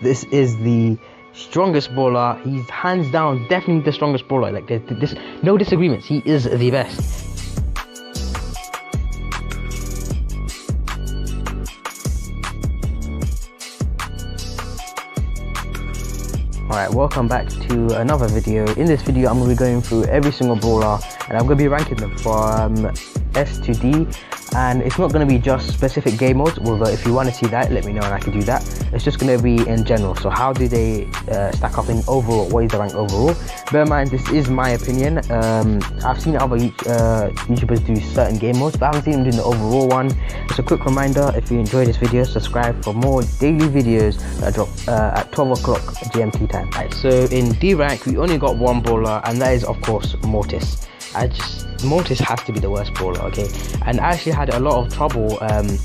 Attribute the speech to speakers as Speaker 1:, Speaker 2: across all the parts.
Speaker 1: This is the strongest brawler. He's hands down definitely the strongest brawler. Like there's no disagreements. He is the best. Alright, welcome back to another video. In this video I'm going to be going through every single brawler and I'm going to be ranking them from S to D, and it's not going to be just specific game modes, although if you want to see that, let me know and I can do that. It's just going to be in general. So how do they stack up in overall? What is the rank overall? Bear in mind, this is my opinion. I've seen other YouTubers do certain game modes, but I haven't seen them doing the overall one. Just a quick reminder, if you enjoyed this video, subscribe for more daily videos that drop at 12 o'clock GMT time. Right, so in D rank, we only got one brawler, and that is of course Mortis. Mortis has to be the worst brawler, okay? And I actually had a lot of trouble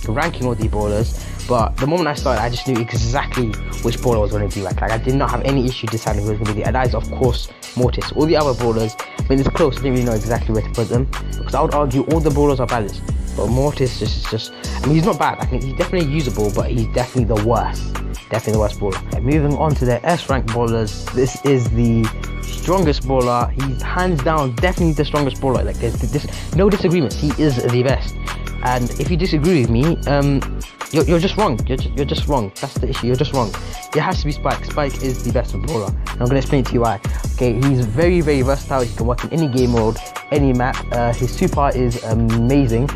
Speaker 1: ranking all the brawlers, but the moment I started, I just knew exactly which brawler was going to be rank. Like I did not have any issue deciding who was going to be, and that is of course Mortis. All the other brawlers, when it's close, I didn't really know exactly where to put them, because I would argue all the brawlers are balanced, but Mortis is just, I mean, he's not bad. I think he's definitely usable, but he's definitely the worst. Definitely the worst brawler. Okay, moving on to the S rank brawlers, this is the strongest brawler. He's hands down definitely the strongest brawler. Like there's no disagreements. He is the best. And if you disagree with me, you're just wrong. You're just wrong. That's the issue. You're just wrong. It has to be Spike. Spike is the best brawler. And I'm gonna explain to you why. Okay, he's very versatile. He can work in any game mode, any map. His super is amazing.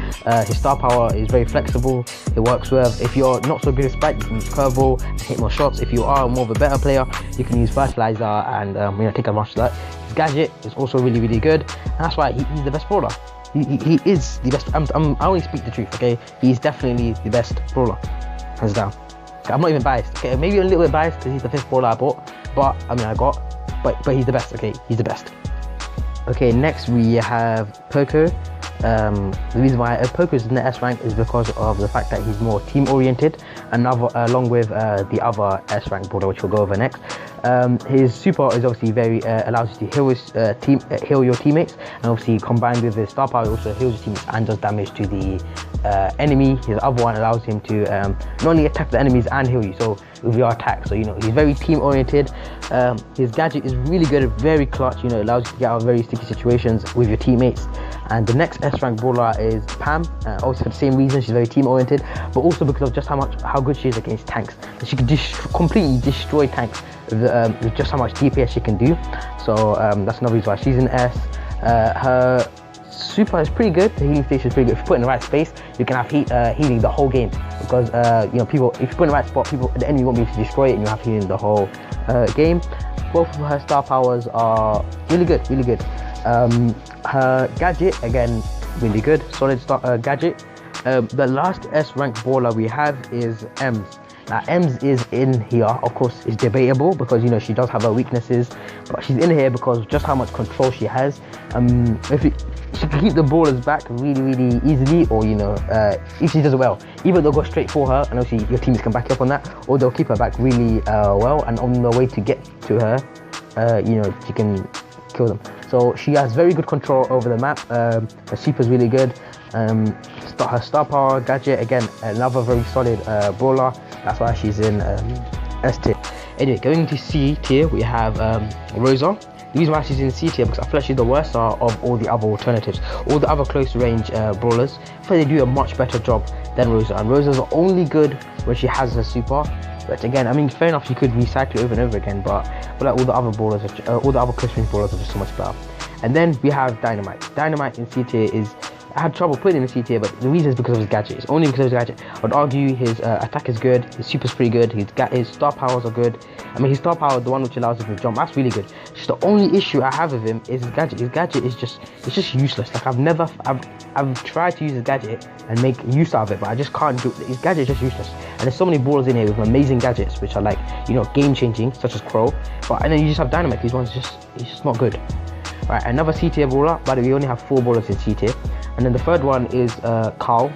Speaker 1: His star power is very flexible. It works with, if you're not so good at Spike, you can use curveball and hit more shots. If you are more of a better player, you can use fertilizer and take advantage of that. His gadget is also really good, and that's why he's the best brawler. He is the best. I only speak the truth, okay? He's definitely the best brawler, hands down. Okay, I'm not even biased, okay? Maybe a little bit biased because he's the 5th brawler I bought, but but he's the best, okay? He's the best. Okay, next we have Poco. The reason why Poco is in the S rank is because of the fact that he's more team oriented, along with the other S rank brawler, which we'll go over next. His super is obviously very allows you to heal his heal your teammates, and obviously combined with his star power, also heals your teammates and does damage to the enemy. His other one allows him to not only attack the enemies and heal you, so with your attack. So he's very team oriented. His gadget is really good, very clutch. Allows you to get out of very sticky situations with your teammates. And the next S rank brawler is Pam. Also for the same reason, she's very team oriented, but also because of just how good she is against tanks. She can completely destroy tanks with just how much DPS she can do. So that's another reason why she's in S. Her super is pretty good. The healing station is pretty good. If you put it in the right space, you can have healing the whole game, because people, if you put it in the right spot, the enemy won't be able to destroy it, and you have healing the whole game. Both of her star powers are really good. Her gadget, again, really good, solid gadget. The last S rank brawler we have is Ems. Now Ems is in here, of course it's debatable, because she does have her weaknesses, but she's in here because of just how much control she has. She can keep the brawlers back really easily, or if she does it well, either they'll go straight for her and obviously your teams can back up on that, or they'll keep her back really well, and on the way to get to her, you can kill them. So she has very good control over the map. Her super is really good. Her star power gadget, again, another very solid brawler. That's why she's in S tier. Anyway, going to C tier, we have Rosa. The reason why she's in C tier, because I feel like she's the worst of all the other alternatives. All the other close range brawlers, I feel they do a much better job than Rosa. And Rosa's only good when she has her super. But again, I mean, fair enough, you could recycle it over and over again, but all the other brawlers, all the other close range brawlers are just so much better. And then we have Dynamite. Dynamite in C tier is, I had trouble putting him in C tier, but the reason is because of his gadget. It's only because of his gadget. I'd argue his attack is good, his super's pretty good, his star powers are good. I mean, his star power, the one which allows him to jump, that's really good. Just the only issue I have with him is his gadget. His gadget is just useless. Like I've tried to use his gadget and make use out of it, but I just can't do it. His gadget is just useless. And there's so many brawlers in here with amazing gadgets, which are like, game changing, such as Crow. And then you just have Dynamite. He's just not good. Right, another C tier brawler, but we only have 4 brawlers in C tier. And then the third one is Carl.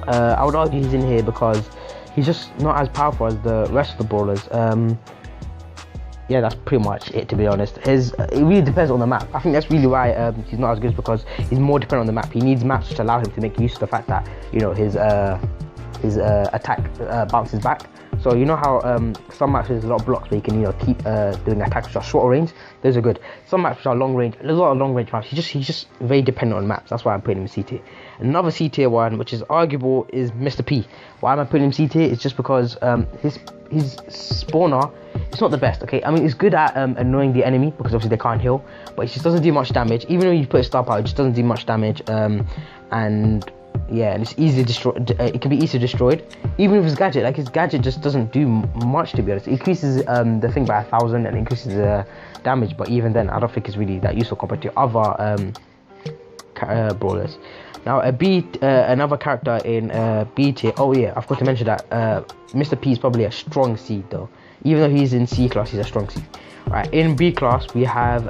Speaker 1: I would argue he's in here because he's just not as powerful as the rest of the brawlers. Yeah, that's pretty much it, to be honest. It really depends on the map. I think that's really why he's not as good, because he's more dependent on the map. He needs maps to allow him to make use of the fact that his attack bounces back. So you know how some maps there's a lot of blocks where you can keep doing attacks which are short range. Those are good. Some maps which are long range. There's a lot of long range maps. He's just very dependent on maps. That's why I'm putting him in C tier. Another C tier one, which is arguable, is Mr. P. Why am I putting him C tier? It's just because his spawner, it's not the best. Okay, I mean it's good at annoying the enemy because obviously they can't heal, but it just doesn't do much damage. Even when you put a star power, it just doesn't do much damage. And yeah, and it's easily destroyed. It can be easily destroyed. Even with his gadget, like his gadget just doesn't do much, to be honest. It increases the thing by 1,000 and increases the damage, but even then, I don't think it's really that useful compared to other brawlers. Now, another character in B tier. Oh yeah, I've got to mention that Mr. P is probably a strong C though. Even though he's in C class, he's a strong C. Right, in B class we have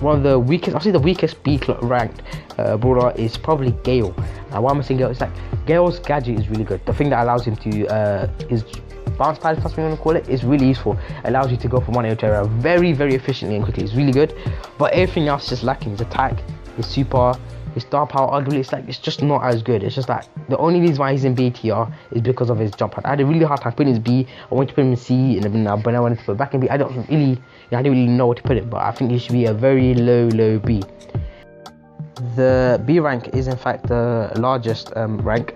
Speaker 1: one of the weakest, I'll say the weakest B ranked brawler is probably Gale. Now why am I saying Gale? It's like Gale's gadget is really good. The thing that allows him to his bounce pad, if that's what you want to call it, is really useful. It allows you to go from one area to another very, very efficiently and quickly. It's really good, but everything else is just lacking. His attack, his super, his star power, arguably it's just not as good. It's just that the only reason why he's in B tier is because of his jump pad. I had a really hard time putting his B. I wanted to put him in C, and then when I wanted to put it back in B, I didn't really know what to put it, but I think he should be a very low B. The B rank is in fact the largest rank.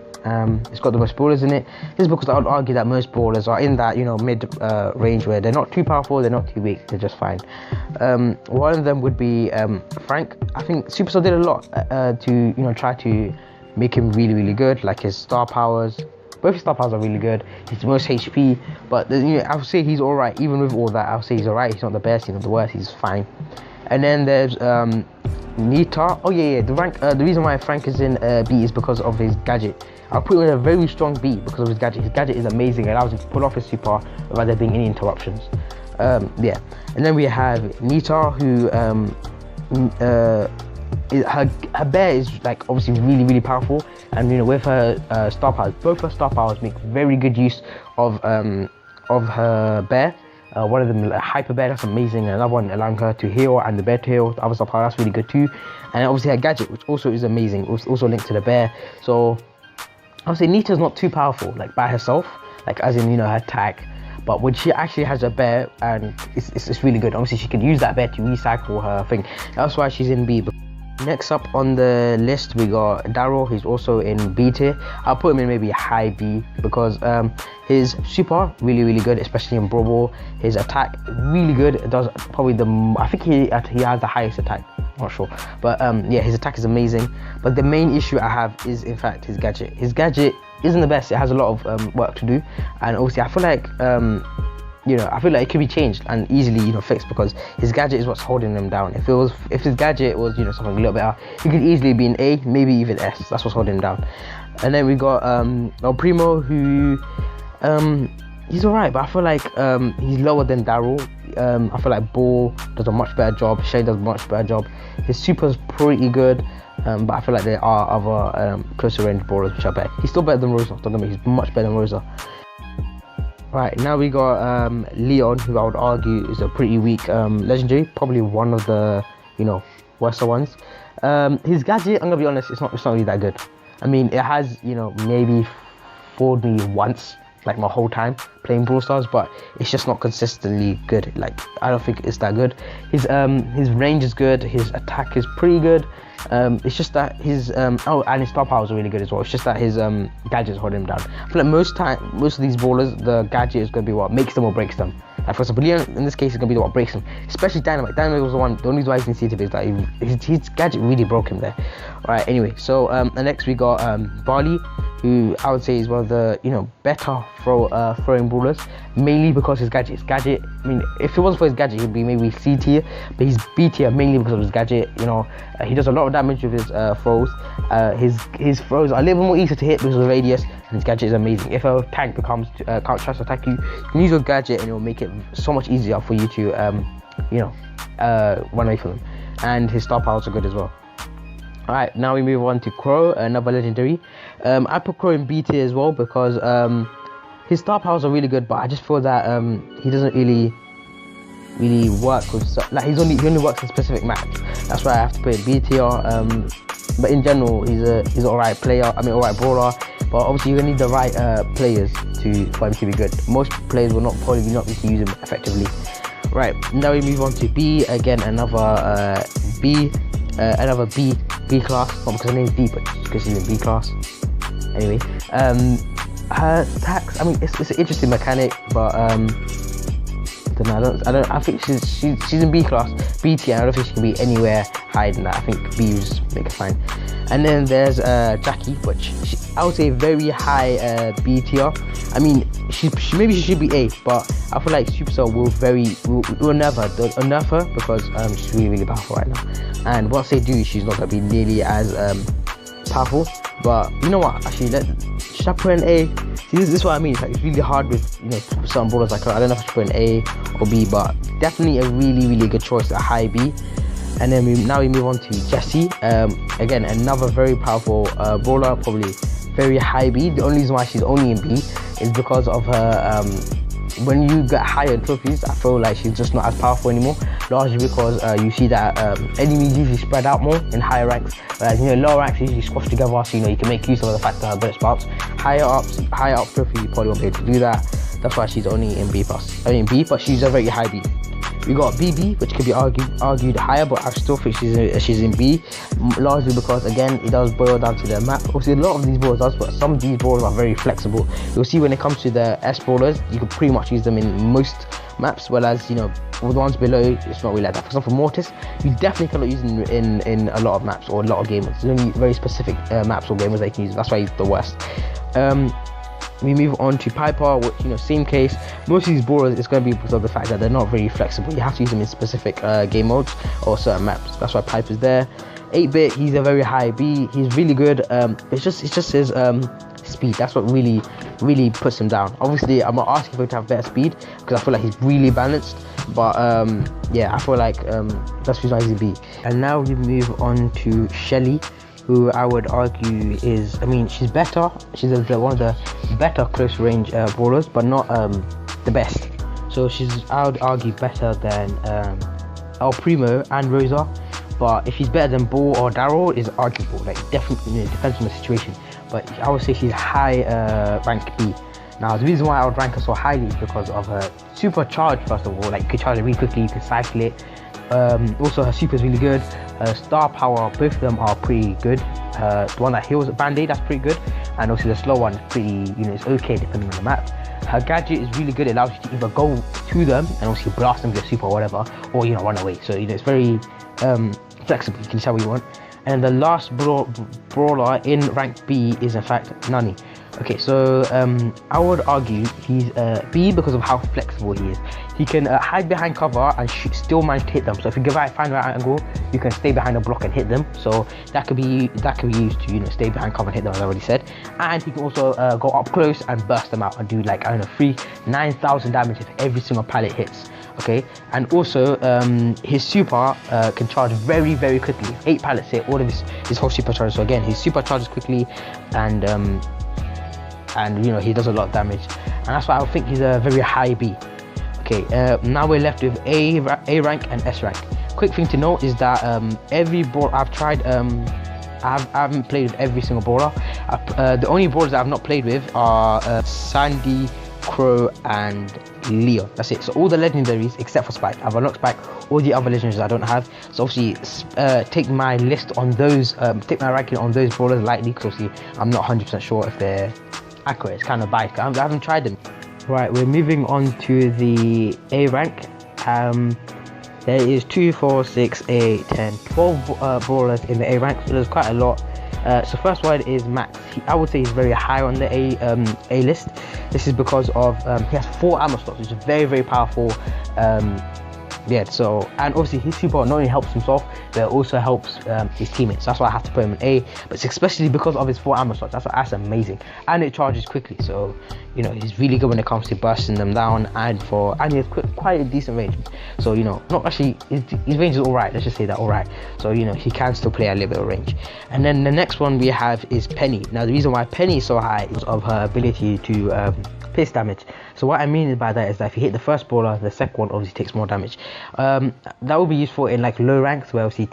Speaker 1: It's got the most brawlers in it. This is because I would argue that most brawlers are in that mid range where they're not too powerful, they're not too weak, they're just fine. One of them would be Frank. I think Supercell did a lot to try to make him really good, like his star powers. Both his star powers are really good. He's the most HP, but I would say he's alright. Even with all that, I would say he's alright. He's not the best, he's not the worst, he's fine. And then there's Nita. Oh yeah, the reason why Frank is in B is because of his gadget. I'll put him in a very strong B because of his gadget. His gadget is amazing. It allows him to pull off his super without there being any interruptions. Yeah. And then we have Nita, who her bear is like obviously really powerful, and with her star powers, both her star powers make very good use of her bear. One of them, a hyper bear, that's amazing, and another one allowing her to heal and the bear to heal. The other star power, that's really good too. And obviously her gadget, which also is amazing, also linked to the bear. So I would say Nita's not too powerful, like by herself, like as in her attack. But when she actually has a bear, and it's really good. Obviously she can use that bear to recycle her thing. That's why she's in B. Next up on the list we got Daryl, who's also in B tier. I'll put him in maybe a high B because his super really good, especially in Brawl. His attack really good. It does probably I think he has the highest attack. I'm not sure, but yeah, his attack is amazing. But the main issue I have is in fact his gadget. His gadget isn't the best. It has a lot of work to do, and obviously I feel like I feel like it could be changed and easily fixed because his gadget is what's holding him down. If his gadget was something a little better, he could easily be an A, maybe even S. That's what's holding him down. And then we got El Primo, who he's alright, but I feel like he's lower than Daryl. I feel like Brawl does a much better job. Shay does a much better job. His super's pretty good, but I feel like there are other closer range brawlers which are better. He's still better than Rosa. Don't get me, he's much better than Rosa. Right, now we got Leon, who I would argue is a pretty weak legendary, probably one of the worser ones. His gadget, I'm gonna be honest, it's not really that good. I mean, it has maybe fooled me once, like my whole time playing Brawl Stars, but it's just not consistently good. Like I don't think it's that good. His range is good, his attack is pretty good. It's just that his and his star powers are really good as well. It's just that his gadget is holding him down. I feel like most of these brawlers, the gadget is going to be what makes them or breaks them. Like for example, Leon in this case is going to be what breaks him. Especially Dynamite. Dynamite was the only reason why he's in C tier is that his gadget really broke him there. Alright, anyway, so and next we got Barley, who I would say is one of the better throwing brawlers, mainly because his gadget. I mean, if it wasn't for his gadget, he'd be maybe C tier, but he's B tier mainly because of his gadget. He does a lot of damage with his throws. His throws are a little more easier to hit because of the radius, and his gadget is amazing. If a tank tries to attack you, you can use your gadget and it will make it so much easier for you to run away from him. And his star powers are good as well. Alright, now we move on to Crow, another legendary. I put Crow in B tier as well because his star powers are really good, but I just feel that he doesn't really work with he only works in specific maps. That's why I have to put it B tier. but in general, he's an alright player. I mean, alright brawler. But obviously, you're gonna need the right players for him to be good. Most players will probably not be able to use him effectively. Right, now we move on to B. Again, another B class. Not because her name's B, but because she's in B class. Anyway, her attacks. I mean, it's an interesting mechanic, but I think she's in B class, B tier. I don't think she can be anywhere higher than that. I think B is make it fine. And then there's Jackie, which I would say very high B tier. I mean, she should be A, but I feel like Supercell will nerf her because she's really powerful right now. And once they do, she's not gonna be nearly as powerful. But you know what? Actually, should I put an A? See, this is what I mean. It's like it's really hard with some brawlers like her. I don't know if I should put an A or B, but definitely a really good choice, a high B. And then now we move on to Jessie. Again, another very powerful brawler, probably very high B. The only reason why she's only in B is because of her. When you get higher trophies, I feel like she's just not as powerful anymore. Largely because you see that enemies usually spread out more in higher ranks, whereas lower ranks usually squash together, so you can make use of the fact that her bullets bounce. Higher up trophy, you probably won't be able to do that. That's why she's only in B+. I mean B, but she's a very high B. We got BB, which could be argued higher, but I still think she's in B, largely because again it does boil down to the map. Obviously, a lot of these brawlers does, but some of these brawlers are very flexible. You'll see when it comes to the S brawlers, you can pretty much use them in most maps, whereas with the ones below, it's not really like that. For example, Mortis, you definitely cannot use them in a lot of maps or a lot of gamers. There's only very specific maps or gamers they can use. That's why he's the worst. We move on to Piper, which same case. Most of these brawlers, it's going to be because of the fact that they're not very flexible. You have to use them in specific game modes or certain maps. That's why Piper's there. 8-bit, he's a very high B. He's really good. It's just his speed. That's what really puts him down. Obviously, I'm not asking for him to have better speed because I feel like he's really balanced. But yeah, I feel like that's why he's a B. And now we move on to Shelly, who I would argue is, she's better. She's one of the better close range brawlers, but not the best. So I would argue better than El Primo and Rosa. But if she's better than Bull or Daryl, is arguable. Like definitely, it depends on the situation. But I would say she's high rank B. Now the reason why I would rank her so highly is because of her supercharge. First of all, like you can charge it really quickly, you can cycle it. Also her super is really good. Star power, both of them are pretty good. The one that heals Band-Aid, that's pretty good, and also the slow one is pretty, it's okay depending on the map. Her gadget is really good. It allows you to either go to them and obviously blast them with your super or whatever, or run away. So it's very flexible. You can decide what you want. And the last brawler in rank B is in fact Nani. Okay, so I would argue he's B because of how flexible he is. He can hide behind cover and still manage to hit them. So if you find the right angle, you can stay behind a block and hit them. So that could be used to stay behind cover and hit them, as I already said. And he can also go up close and burst them out and do 9,000 damage if every single pallet hits. Okay, and also his super can charge very quickly. 8 pallets hit, all of his whole super charges. So again, his super charges quickly, and he does a lot of damage, and that's why I think he's a very high B. Okay, now we're left with A rank and S rank. Quick thing to note is that every brawler I've tried, I haven't played with every single brawler. The only brawlers that I've not played with are Sandy, Crow, and Leo. That's it. So all the legendaries except for Spike. I've unlocked Spike. All the other legendaries I don't have. So obviously take my list on those, take my ranking on those brawlers lightly, because obviously I'm not 100% sure if they're accurate. It's kind of biased. I haven't tried them. Right, we're moving on to the A rank. There is 2, 4, 6, 8, 10, 12 brawlers in the A rank, so there's quite a lot. So first one is Max. I would say he's very high on the A list. This is because of he has 4 armor slots, which is very powerful. So, and obviously his super not only helps himself, but it also helps his teammates. That's why I have to put him in A. But it's especially because of his 4 armor slots. That's amazing, and it charges quickly. So he's really good when it comes to bursting them down, and he has quite a decent range. So not actually his range is alright. Let's just say that alright. So he can still play a little bit of range. And then the next one we have is Penny. Now the reason why Penny is so high is of her ability to pierce damage. So what I mean by that is that if you hit the first brawler, the second one obviously takes more damage. That will be useful in like low ranks where obviously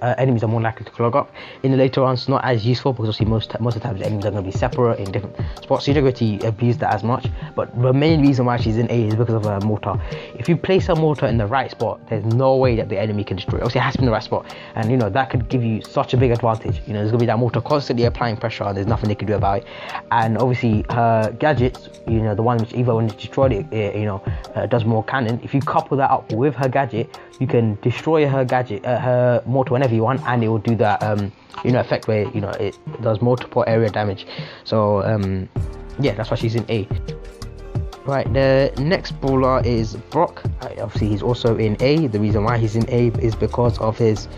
Speaker 1: enemies are more likely to clog up. In the later rounds, not as useful because obviously most of the time the enemies are going to be separate in different spots, so you don't get to abuse that as much. But the main reason why she's in A is because of her mortar. If you place a mortar in the right spot, there's no way that the enemy can destroy it. Obviously it has to be in the right spot, and you know that could give you such a big advantage. You know, there's going to be that mortar constantly applying pressure and there's nothing they can do about it. And obviously her gadgets, you know, the one which either when it's destroyed it does more cannon. If you couple that up with her gadget, you can destroy her gadget, her mortar whenever you want, and it will do that effect where it does multiple area damage. So yeah, that's why she's in A. Right, the next brawler is Brock. Obviously he's also in A. The reason why he's in A is because of his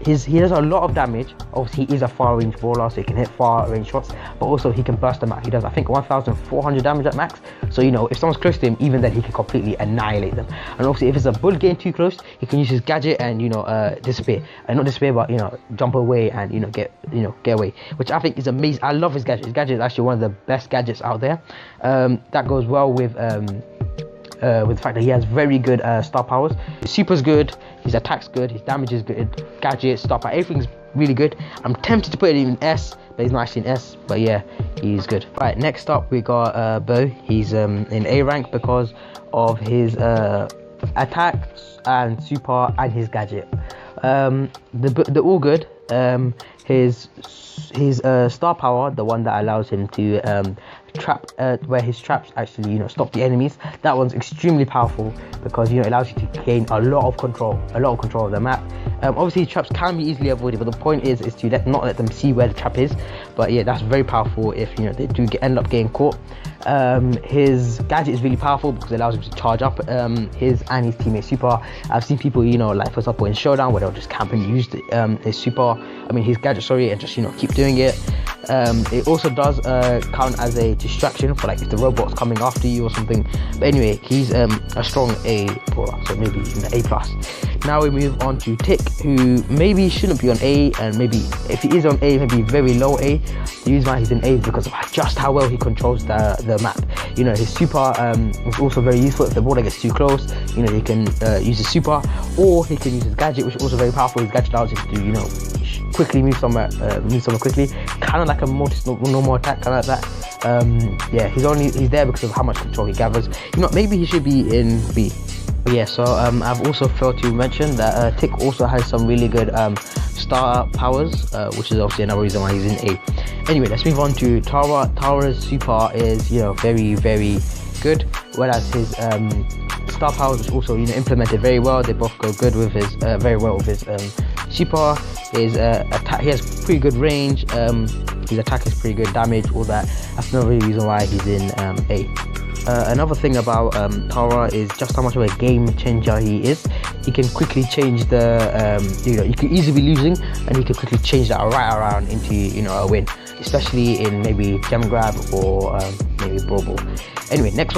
Speaker 1: he does a lot of damage. Obviously he is a far range brawler, so he can hit far range shots, but also he can burst them out. He does, I think, 1400 damage at max. So if someone's close to him, even then he can completely annihilate them. And obviously if it's a bull getting too close, he can use his gadget and disappear, and not disappear but jump away and get away, which I think is amazing. I love his gadget. His gadget is actually one of the best gadgets out there. That goes well with the fact that he has very good star powers. His super's good, his attack's good, his damage is good, gadget, star power, everything's really good. I'm tempted to put it in S, but he's not actually in S, but yeah, he's good. Right, next up we got Bo. He's in A rank because of his attacks and super and his gadget. They're all good. His star power, the one that allows him to trap, where his traps actually stop the enemies, that one's extremely powerful because it allows you to gain a lot of control of the map. Obviously traps can be easily avoided, but the point is to not let them see where the trap is. But yeah, that's very powerful if they do end up getting caught. His gadget is really powerful because it allows him to charge up his and his teammate super. I've seen people like for example in showdown where they'll just camp and use his gadget, sorry, and just keep doing it. It also does count as a distraction for like if the robot's coming after you or something. But anyway, he's a strong A brawler, so maybe A+. Now we move on to Tick, who maybe shouldn't be on A, and maybe if he is on A, maybe very low A. The reason why he's in A is because of just how well he controls the map. His super is also very useful. If the border gets too close, he can use his super, or he can use his gadget, which is also very powerful. His gadget allows him to quickly move somewhere quickly, kind of like a normal attack, kind of like that. Yeah, he's there because of how much control he gathers. Maybe he should be in B. But yeah, so I've also failed to mention that Tick also has some really good star powers, which is obviously another reason why he's in A. Anyway, let's move on to Tara. Tara's super is very, very good, whereas his star powers is also implemented very well. They both go good with his very well with his super. His attack, he has pretty good range. His attack is pretty good, damage, all that. That's another reason why he's in A. Another thing about Tara is just how much of a game changer he is. He can quickly change the you could easily be losing and he can quickly change that right around into a win, especially in maybe gem grab or maybe brawl. Anyway, next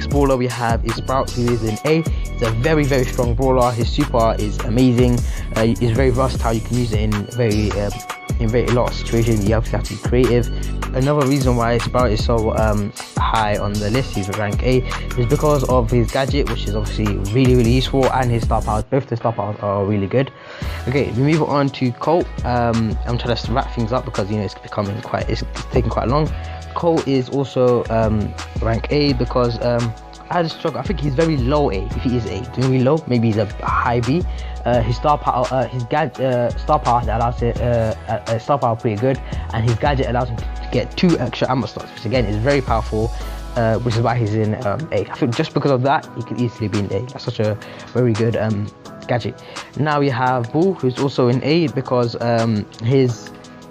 Speaker 1: brawler we have is Sprout, who is in A. He's a very, very strong brawler. His super is amazing. He's very versatile. You can use it in a lot of situations. You have to be creative. Another reason why Sprout is so high on the list, he's rank A, is because of his gadget, which is obviously really, really useful, and his star powers. Both the star powers are really good. Okay, we move on to Colt. I'm trying to wrap things up because it's taking quite long. Colt is also rank A because I had a struggle. I think he's very low A. If he is A, really low. Maybe he's a high B. His star power, star power that allows it, star power pretty good, and his gadget allows him to get 2 extra ammo slots, which again is very powerful. Which is why he's in A. I think just because of that, he could easily be in A. That's such a very good gadget. Now we have Bull, who's also in A because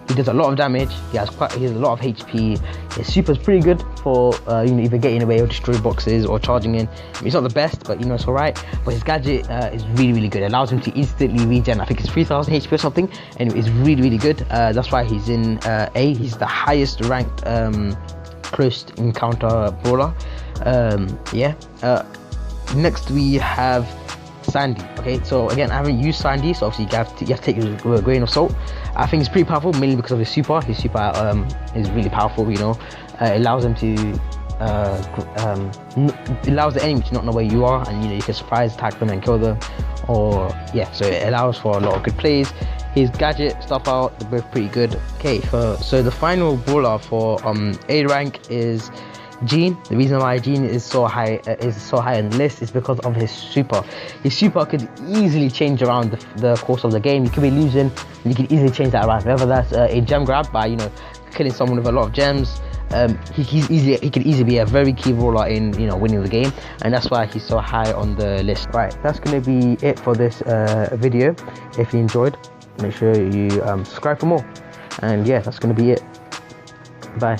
Speaker 1: he does a lot of damage. He has a lot of HP. His super's pretty good for either getting away or destroy boxes or charging in. It's not the best, but it's alright. But his gadget is really, really good. It allows him to instantly regen. I think it's 3000 HP or something. Anyway, it's really, really good. That's why he's in A. He's the highest ranked close encounter brawler. Next we have Sandy. Okay, so again, I haven't used Sandy, so obviously you have to take it with a grain of salt. I think it's pretty powerful, mainly because of his super. His super is really powerful. It allows him to allows the enemy to not know where you are, and you know, you can surprise attack them and kill them, or yeah, so it allows for a lot of good plays. His gadget stuff out, they're both pretty good. Okay, so the final brawler for A rank is Gene. The reason why Gene is so high on the list is because of his super. His super could easily change around the course of the game. You could be losing, and you can easily change that around. Whether that's a gem grab by, you know, killing someone with a lot of gems, he could easily be a very key brawler in, you know, winning the game, and that's why he's so high on the list. Right, that's gonna be it for this video. If you enjoyed, make sure you subscribe for more, and yeah, that's gonna be it. Bye.